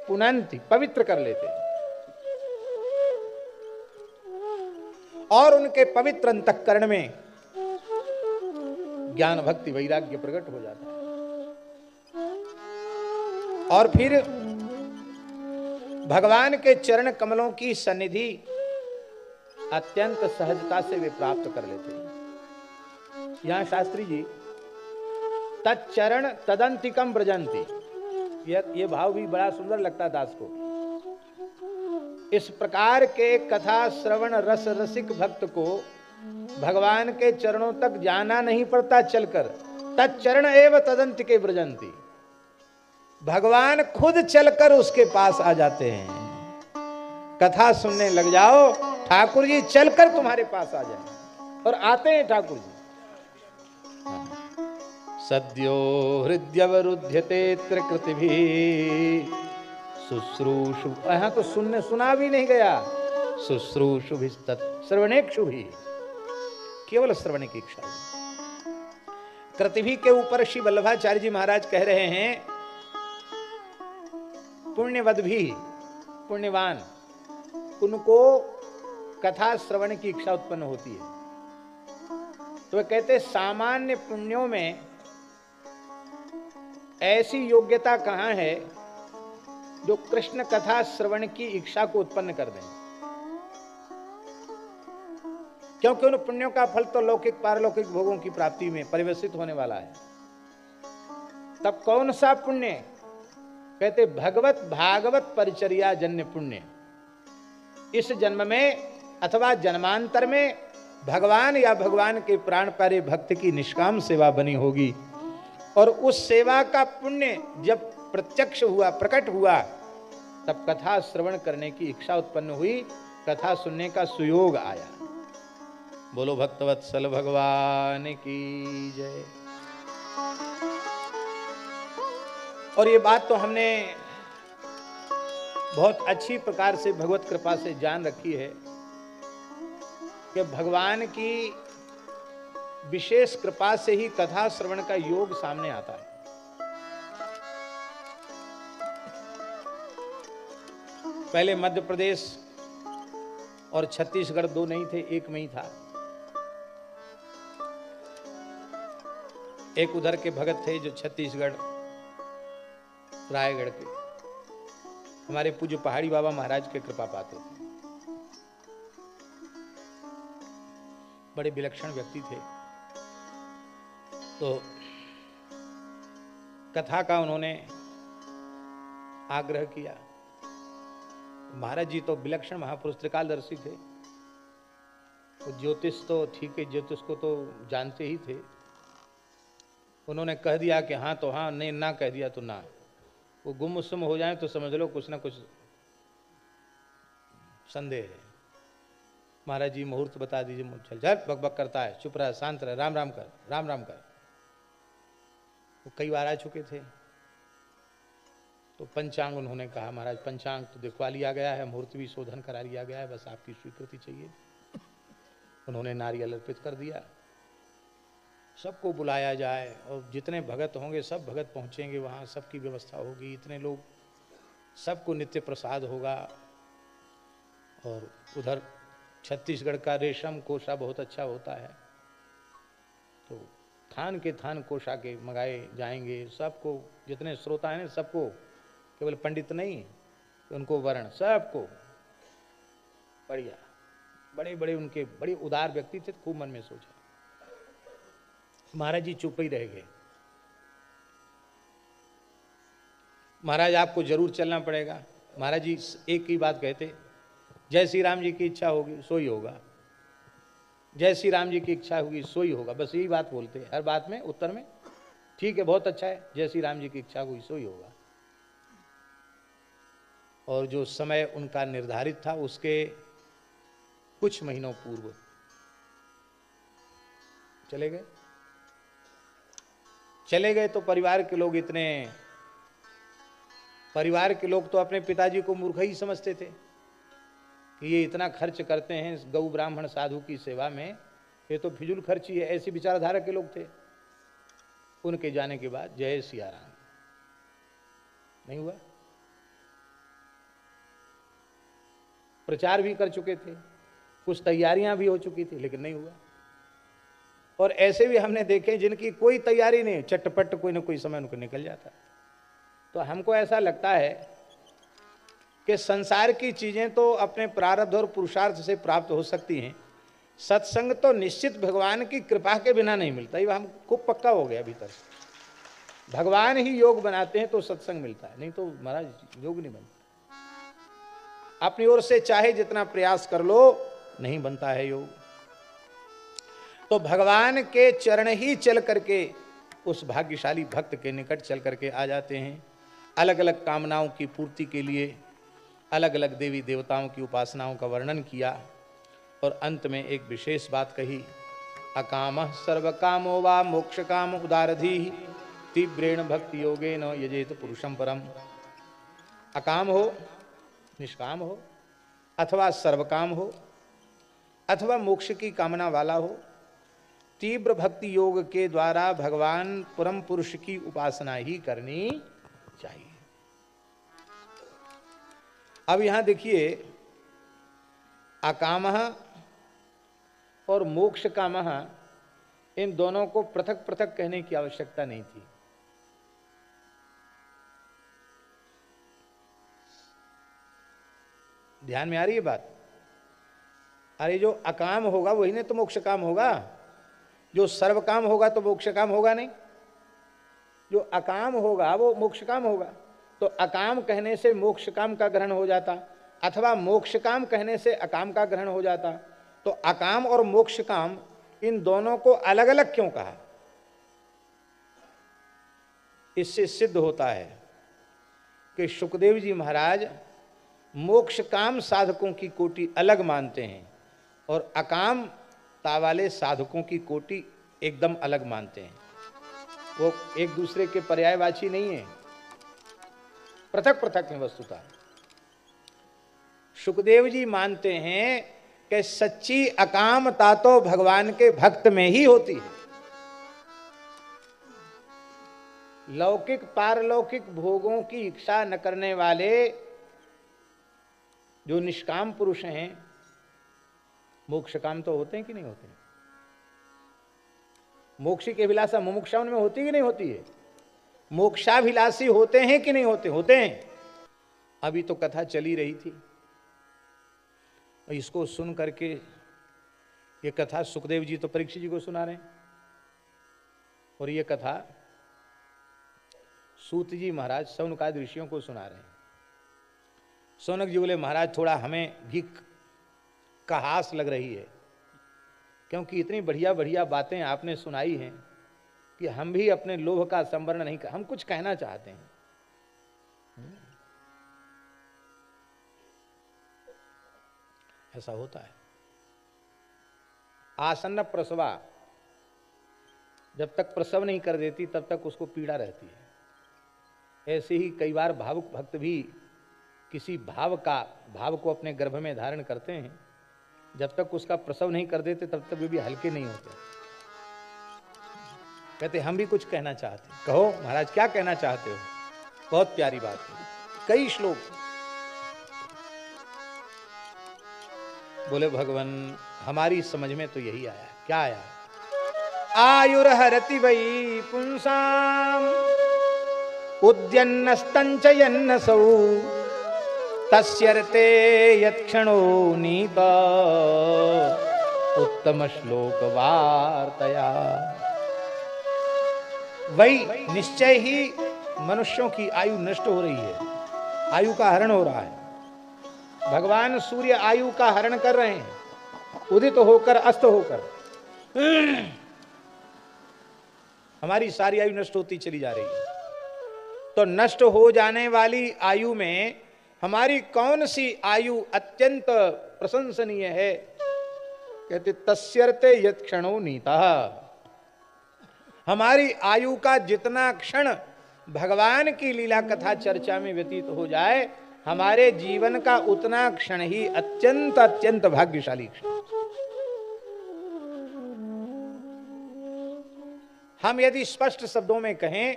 पुनन्ति पवित्र कर लेते और उनके पवित्र अंतःकरण में ज्ञान भक्ति वैराग्य प्रकट हो जाता है। और फिर भगवान के चरण कमलों की सन्निधि अत्यंत सहजता से वे प्राप्त कर लेते हैं। यहां शास्त्री जी तच्चरण तदंतिकम ब्रजंती, ये भाव भी बड़ा सुंदर लगता है दास को। इस प्रकार के कथा श्रवण रस रसिक भक्त को भगवान के चरणों तक जाना नहीं पड़ता चलकर। तच्चरण एव तदंतिके ब्रजंती, भगवान खुद चलकर उसके पास आ जाते हैं। कथा सुनने लग जाओ, ठाकुर जी चलकर तुम्हारे पास आ जाए, और आते हैं ठाकुर जी। सद्यो हृदयवरुध्यते त्रिकृतिभिः शुश्रूषु, यहाँ तो सुना भी नहीं गया, शुश्रूषुभिस्तत् श्रवणेक्षुभिः, केवल श्रवण की इच्छा। कृतिभी के ऊपर श्री वल्लभाचार्य जी महाराज कह रहे हैं पुण्यवद भी, पुण्यवान उनको कथा श्रवण की इच्छा उत्पन्न होती है। तो वे कहते सामान्य पुण्यों में ऐसी योग्यता कहां है जो कृष्ण कथा श्रवण की इच्छा को उत्पन्न कर दें, क्योंकि उन पुण्यों का फल तो लौकिक पारलौकिक भोगों की प्राप्ति में परिवर्तित होने वाला है। तब कौन सा पुण्य? कहते भगवत भागवत परिचर्या जन्य पुण्य। इस जन्म में अथवा जन्मांतर में भगवान या भगवान के प्राण प्यारे भक्त की निष्काम सेवा बनी होगी, और उस सेवा का पुण्य जब प्रत्यक्ष हुआ, प्रकट हुआ, तब कथा श्रवण करने की इच्छा उत्पन्न हुई, कथा सुनने का सुयोग आया। बोलो भक्तवत्सल भगवान की जय। और ये बात तो हमने बहुत अच्छी प्रकार से भगवत कृपा से जान रखी है कि भगवान की विशेष कृपा से ही कथा श्रवण का योग सामने आता है। पहले मध्य प्रदेश और छत्तीसगढ़ दो नहीं थे, एक में ही था। एक उधर के भगत थे जो छत्तीसगढ़ रायगढ़ के, हमारे पूज्य पहाड़ी बाबा महाराज के कृपा पाते थे। बड़े विलक्षण व्यक्ति थे। तो कथा का उन्होंने आग्रह किया। महाराज जी तो विलक्षण महापुरुष त्रिकालदर्शी थे, तो ज्योतिष तो ठीक है, ज्योतिष को तो जानते ही थे। उन्होंने कह दिया कि हाँ तो हाँ, नहीं ना कह दिया तो ना। वो गुमसुम हो जाए तो समझ लो कुछ ना कुछ संदेह है। महाराज जी मुहूर्त बता दीजिए, चल चल बकबक करता है, चुप रह, शांत रह, राम राम कर, राम राम कर। वो कई बार आ चुके थे। तो पंचांग उन्होंने कहा, महाराज पंचांग तो दिखवा लिया गया है, मुहूर्त भी शोधन करा लिया गया है, बस आपकी स्वीकृति चाहिए। उन्होंने नारियल अर्पित कर दिया। सबको बुलाया जाए और जितने भगत होंगे सब भगत पहुंचेंगे वहाँ, सबकी व्यवस्था होगी, इतने लोग, सबको नित्य प्रसाद होगा। और उधर छत्तीसगढ़ का रेशम कोषा बहुत अच्छा होता है, तो थान के थान कोषा के मंगाए जाएंगे। सबको, जितने श्रोता हैं सबको, केवल पंडित नहीं, उनको वर्ण सबको बढ़िया, बड़े बड़े उनके बड़े उदार व्यक्ति थे। खूब मन में सोचा। महाराज जी चुप ही रह गए। महाराज आपको जरूर चलना पड़ेगा। महाराज जी एक ही बात कहते, जय श्री राम जी की इच्छा होगी सो ही होगा, जय श्री राम जी की इच्छा होगी सो ही होगा, बस यही बात बोलते हर बात में, उत्तर में। ठीक है, बहुत अच्छा है, जय श्री राम जी की इच्छा हुई सो ही होगा। और जो समय उनका निर्धारित था उसके कुछ महीनों पूर्व चले गए। चले गए तो परिवार के लोग इतने, परिवार के लोग तो अपने पिताजी को मूर्ख ही समझते थे कि ये इतना खर्च करते हैं गौ ब्राह्मण साधु की सेवा में, ये तो फिजूल खर्ची है, ऐसी विचारधारा के लोग थे। उनके जाने के बाद जय सिया राम नहीं हुआ। प्रचार भी कर चुके थे, कुछ तैयारियां भी हो चुकी थी, लेकिन नहीं हुआ। और ऐसे भी हमने देखे जिनकी कोई तैयारी नहीं, चटपट कोई ना कोई समय उनको निकल जाता। तो हमको ऐसा लगता है कि संसार की चीजें तो अपने प्रारब्ध और पुरुषार्थ से प्राप्त हो सकती हैं, सत्संग तो निश्चित भगवान की कृपा के बिना नहीं मिलता। ये हम खूब पक्का हो गया भीतर से। भगवान ही योग बनाते हैं तो सत्संग मिलता है, नहीं तो महाराज योग नहीं बनता। अपनी ओर से चाहे जितना प्रयास कर लो नहीं बनता है योग। तो भगवान के चरण ही चल करके उस भाग्यशाली भक्त के निकट चल करके आ जाते हैं। अलग अलग कामनाओं की पूर्ति के लिए अलग अलग देवी देवताओं की उपासनाओं का वर्णन किया और अंत में एक विशेष बात कही, अकामः सर्वकामो वा मोक्ष काम उदारधीः तीव्रेण भक्ति योगेन यजेत पुरुषं परम। अकाम हो, निष्काम हो, अथवा सर्वकाम हो, अथवा मोक्ष की कामना वाला हो, तीव्र भक्ति योग के द्वारा भगवान परम पुरुष की उपासना ही करनी चाहिए। अब यहां देखिए, अकामः और मोक्ष कामः, इन दोनों को पृथक पृथक कहने की आवश्यकता नहीं थी। ध्यान में आ रही है बात? अरे जो अकाम होगा वही ने तो मोक्ष काम होगा, जो सर्व काम होगा तो मोक्ष काम होगा नहीं। जो अकाम होगा वो मोक्ष काम होगा। तो अकाम कहने से मोक्ष काम का ग्रहण हो जाता, अथवा मोक्ष काम कहने से अकाम का ग्रहण हो जाता। तो अकाम और मोक्ष काम इन दोनों को अलग अलग क्यों कहा? इससे सिद्ध होता है कि सुखदेव जी महाराज मोक्ष काम साधकों की कोटि अलग मानते हैं और अकामता वाले साधकों की कोटि एकदम अलग मानते हैं। वो एक दूसरे के पर्यायवाची नहीं है, पृथक पृथक है वस्तुतः। सुखदेव जी मानते हैं कि सच्ची अकामता तो भगवान के भक्त में ही होती है। लौकिक पारलौकिक भोगों की इच्छा न करने वाले जो निष्काम पुरुष हैं, मोक्ष काम तो होते हैं कि नहीं होते? मोक्ष की अभिलाषा मुमुक्षा उनमें होती कि नहीं होती है? मोक्षाभिलाषी होते हैं कि नहीं होते? होते हैं। अभी तो कथा चली रही थी, इसको सुन करके, ये कथा सुखदेव जी तो परीक्षित जी को सुना रहे हैं। और ये कथा सूत जी महाराज शौनकादि ऋषियों को सुना रहे हैं। शौनक जी बोले महाराज थोड़ा हमें भी कहास लग रही है, क्योंकि इतनी बढ़िया बढ़िया बातें आपने सुनाई हैं कि हम भी अपने लोभ का संवरण नहीं कर, हम कुछ कहना चाहते हैं। ऐसा होता है। आसन्न प्रसवा, जब तक प्रसव नहीं कर देती तब तक उसको पीड़ा रहती है। ऐसे ही कई बार भावुक भक्त भी किसी भाव को अपने गर्भ में धारण करते हैं, जब तक उसका प्रसव नहीं कर देते तब तक वे भी हल्के नहीं होते। कहते हम भी कुछ कहना चाहते हैं। कहो महाराज क्या कहना चाहते हो? बहुत प्यारी बात है। कई श्लोक बोले भगवान हमारी समझ में तो यही आया। क्या आया? आयुर्हरति वै पुंसाम उद्यन्नस्तंचयन्नसौ तस्यर्ते यत्क्षणो नीता उत्तम श्लोक वार्तया। वही निश्चय ही मनुष्यों की आयु नष्ट हो रही है, आयु का हरण हो रहा है। भगवान सूर्य आयु का हरण कर रहे हैं, उदित होकर अस्त होकर हमारी सारी आयु नष्ट होती चली जा रही है। तो नष्ट हो जाने वाली आयु में हमारी कौन सी आयु अत्यंत प्रशंसनीय है? कहते तस्यर्ते यत् क्षणो नीतः। हमारी आयु का जितना क्षण भगवान की लीला कथा चर्चा में व्यतीत हो जाए, हमारे जीवन का उतना क्षण ही अत्यंत अत्यंत भाग्यशाली क्षण। हम यदि स्पष्ट शब्दों में कहें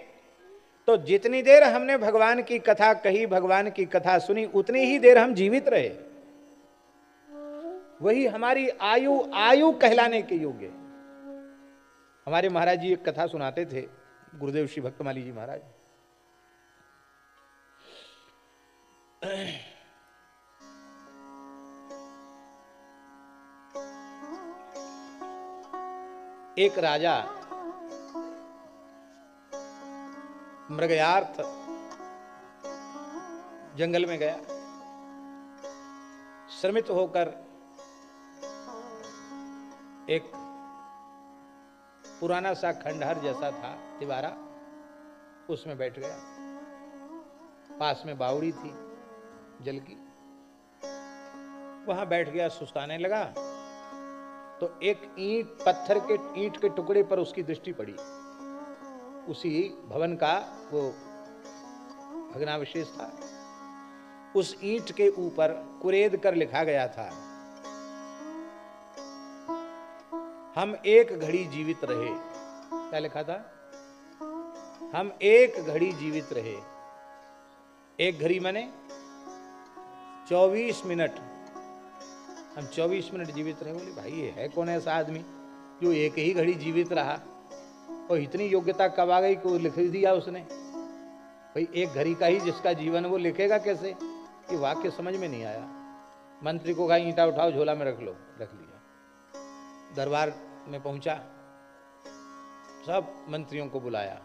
तो जितनी देर हमने भगवान की कथा कही, भगवान की कथा सुनी, उतनी ही देर हम जीवित रहे, वही हमारी आयु आयु कहलाने के योग्य। हमारे महाराज जी एक कथा सुनाते थे, गुरुदेव श्री भक्तमाली जी महाराज। एक राजा मृगयार्थ जंगल में गया, श्रमित होकर एक पुराना सा खंडहर जैसा था दीवारा, उसमें बैठ गया। पास में बावड़ी थी जल की, वहां बैठ गया, सुस्ताने लगा। तो एक ईंट के टुकड़े पर उसकी दृष्टि पड़ी। उसी भवन का वो भग्नावशेष था। उस ईंट के ऊपर कुरेद कर लिखा गया था, हम एक घड़ी जीवित रहे। क्या लिखा था? हम एक घड़ी जीवित रहे। एक घड़ी माने 24 मिनट। हम 24 मिनट जीवित रहे। बोले भाई ये है कौन ऐसा आदमी जो एक ही घड़ी जीवित रहा? और इतनी योग्यता कब आ गई को लिख दिया उसने? भाई एक घड़ी का ही जिसका जीवन वो लिखेगा कैसे? कि वाक्य समझ में नहीं आया। मंत्री को कहा ईंटा उठाओ झोला में रख लो, रख लिया। दरबार में पहुंचा, सब मंत्रियों को बुलाया,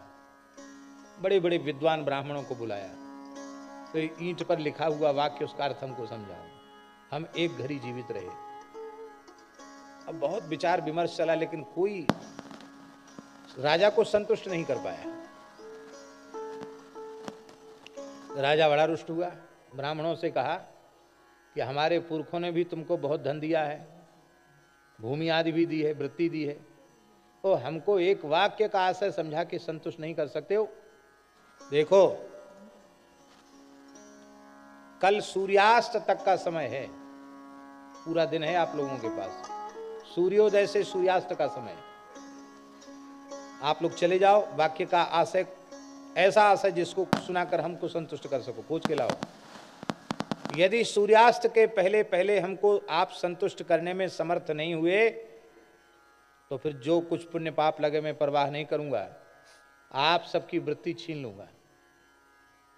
बड़े बड़े विद्वान ब्राह्मणों को बुलाया। तो ईंट पर लिखा हुआ वाक्य उसका अर्थ हमको समझाओ। हम एक घड़ी जीवित रहे। अब बहुत विचार विमर्श चला, लेकिन कोई राजा को संतुष्ट नहीं कर पाया। राजा बड़ा रुष्ट हुआ, ब्राह्मणों से कहा कि हमारे पुरखों ने भी तुमको बहुत धन दिया है, भूमि आदि भी दी है, वृत्ति दी है, तो हमको एक वाक्य का आशय समझा के संतुष्ट नहीं कर सकते हो? देखो कल सूर्यास्त तक का समय है, पूरा दिन है आप लोगों के पास। सूर्योदय से सूर्यास्त का समय, आप लोग चले जाओ, वाक्य का आशय ऐसा आशय जिसको सुनाकर हमको संतुष्ट कर सको, खोज के लाओ। यदि सूर्यास्त के पहले पहले हमको आप संतुष्ट करने में समर्थ नहीं हुए, तो फिर जो कुछ पुण्य पाप लगे मैं परवाह नहीं करूंगा, आप सबकी वृत्ति छीन लूंगा,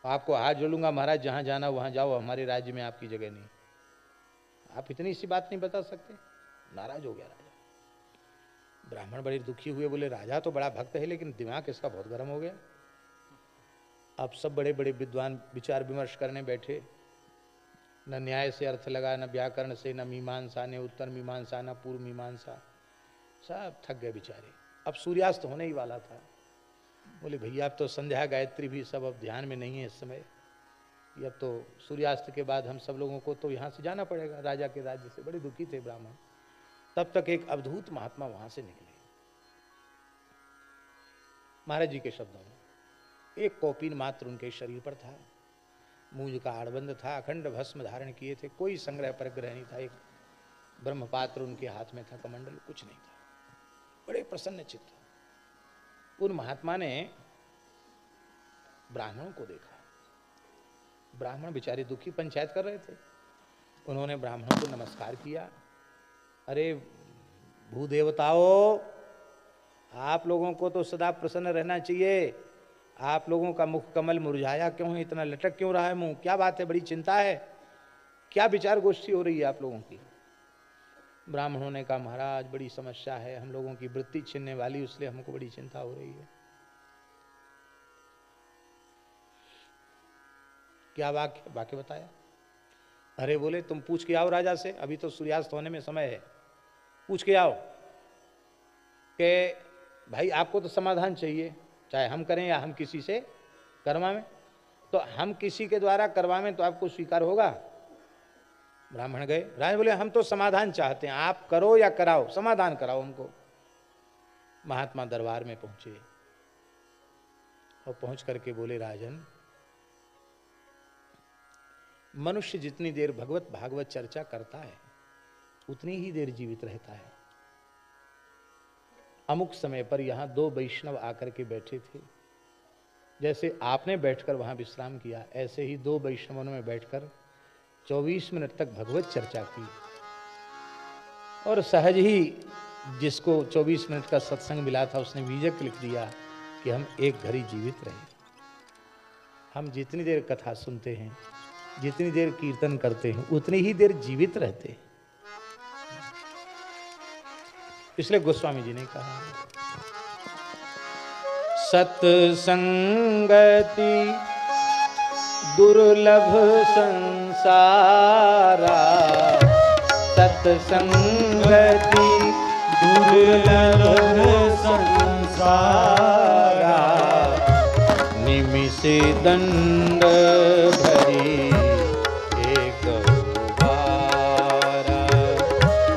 आपको हाथ जोड़ूंगा, महाराज जहां जाना वहां जाओ, हमारे राज्य में आपकी जगह नहीं। आप इतनी सी बात नहीं बता सकते? नाराज हो गया राजा। ब्राह्मण बड़े दुखी हुए, बोले राजा तो बड़ा भक्त है लेकिन दिमाग इसका बहुत गर्म हो गया। अब सब बड़े बड़े विद्वान विचार विमर्श करने बैठे, न न्याय से अर्थ लगा, न व्याकरण से, न मीमांसा, न उत्तर मीमांसा, न पूर्व मीमांसा, सब थक गए बेचारे। अब सूर्यास्त होने ही वाला था। बोले भैया अब तो संध्या गायत्री भी सब अब ध्यान में नहीं है इस समय, अब तो सूर्यास्त के बाद हम सब लोगों को तो यहाँ से जाना पड़ेगा राजा के राज्य से। बड़े दुखी थे ब्राह्मण। तब तक एक अवधूत महात्मा वहां से निकले। महाराज जी के शब्दों में, एक कौपीन मात्र उनके शरीर पर था, मूंज का आड़बंद था, अखंड भस्म धारण किए थे, कोई संग्रह परग्रह नहीं था, एक ब्रह्मपात्र उनके हाथ में था, कमंडल कुछ नहीं था, बड़े प्रसन्न चित्त। उन महात्मा ने ब्राह्मणों को देखा। ब्राह्मण बेचारे दुखी पंचायत कर रहे थे। उन्होंने ब्राह्मणों को नमस्कार किया। अरे भूदेवताओं, आप लोगों को तो सदा प्रसन्न रहना चाहिए। आप लोगों का मुख कमल मुरझाया क्यों है, इतना लटक क्यों रहा है मुंह, क्या बात है, बड़ी चिंता है, क्या विचार गोष्ठी हो रही है आप लोगों की। ब्राह्मणों ने कहा महाराज बड़ी समस्या है, हम लोगों की वृत्ति छीनने वाली, इसलिए हमको बड़ी चिंता हो रही है। क्या वाक्य बताया। अरे बोले तुम पूछ के आओ राजा से, अभी तो सूर्यास्त होने में समय है, पूछ के आओ कि भाई आपको तो समाधान चाहिए, चाहे हम करें या हम किसी से करवावें, तो हम किसी के द्वारा करवावें तो आपको स्वीकार होगा। ब्राह्मण गए, राजा बोले हम तो समाधान चाहते हैं, आप करो या कराओ, समाधान कराओ हमको। महात्मा दरबार में पहुंचे और पहुंच करके बोले राजन, मनुष्य जितनी देर भगवत भागवत चर्चा करता है उतनी ही देर जीवित रहता है। अमुक समय पर यहां दो वैष्णव आकर के बैठे थे, जैसे आपने बैठकर वहां विश्राम किया, ऐसे ही दो वैष्णवों ने बैठकर 24 मिनट तक भगवत चर्चा की, और सहज ही जिसको 24 मिनट का सत्संग मिला था उसने बीजक लिख दिया कि हम एक घड़ी जीवित रहे। हम जितनी देर कथा सुनते हैं, जितनी देर कीर्तन करते हैं, उतनी ही देर जीवित रहते हैं। इसलिए गोस्वामी जी ने कहा सत्संगति दुर्लभ संसारा, सत्संगति दुर्लभ संसारा, निमिषे दंड भरी एक बारा,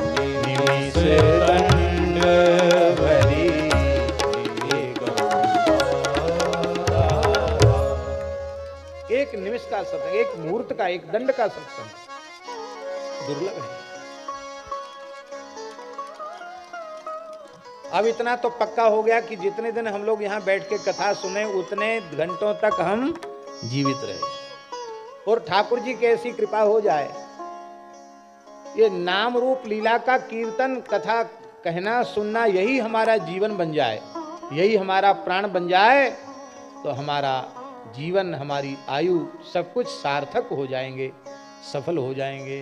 निमिषे दंड भरी एक बारा। एक निमिष का सत्संग, एक मुहूर्त का, एक दंड का सत्संग दुर्लभ है। अब इतना तो पक्का हो गया कि जितने दिन हम लोग यहाँ बैठ के कथा सुने उतने घंटों तक हम जीवित रहे, और ठाकुर जी की ऐसी कृपा हो जाए, ये नाम रूप लीला का कीर्तन कथा कहना सुनना यही हमारा जीवन बन जाए, यही हमारा प्राण बन जाए, तो हमारा जीवन, हमारी आयु सब कुछ सार्थक हो जाएंगे, सफल हो जाएंगे।